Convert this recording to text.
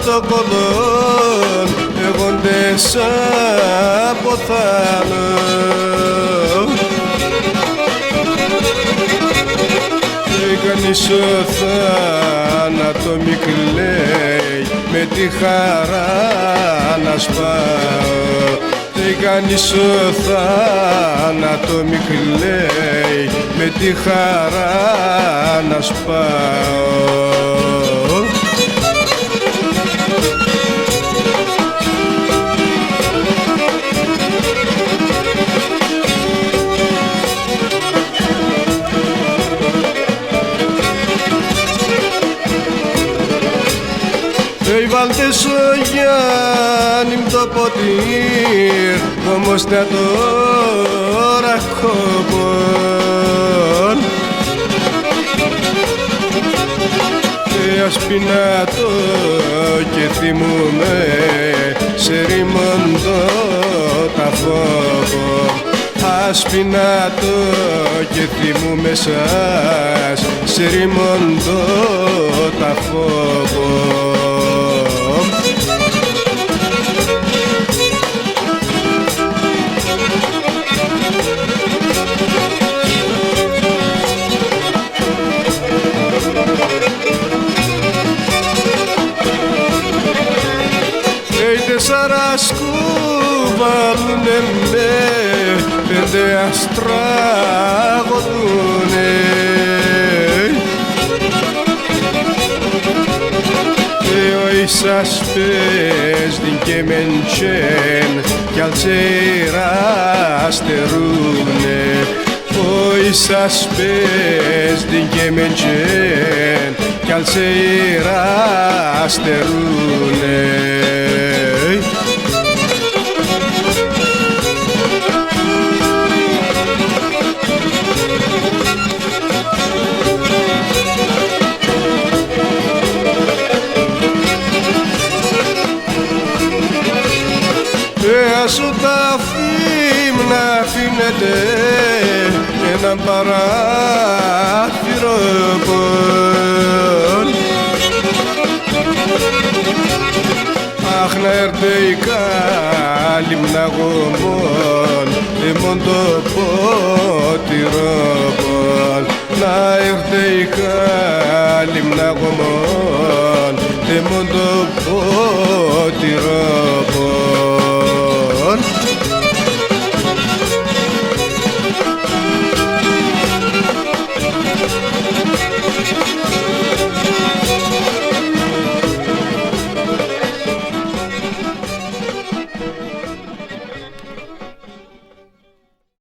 το κολόν εγόντες αποθάνω. Κανείς ο θάνατο μη κλαίει με τη χαρά να σπάω. Κανείς ο θάνατο μη κλαίει με τη χαρά να σπάω. Βάλτε στο Γιάννη μ' το ποτήρ, όμως να τώρα κόμπον. Ας πεινάτω και θυμούμαι σε ρημόντο τα φόβο. Ας πεινάτω και θυμούμαι σας σε ρημόντο τα φόβο. Τέσσερα σκουβάλουνε με, πέντε αστράγωδουνε. Ο ίσας πέσδιν και μεντσέν κι αλτσέρα αστερούνε. Ο ίσας πέσδιν και μεντσέν κι αλτσέρα αστερούνε. Σου τα φύμνα αφήνετε έναν παράθυρο πον. Αχ, να έρθε η κάλυμνα γομών εμόν το ποτηρόπον. Να έρθε η κάλυμνα γομών εμόν το ποτηρόπον.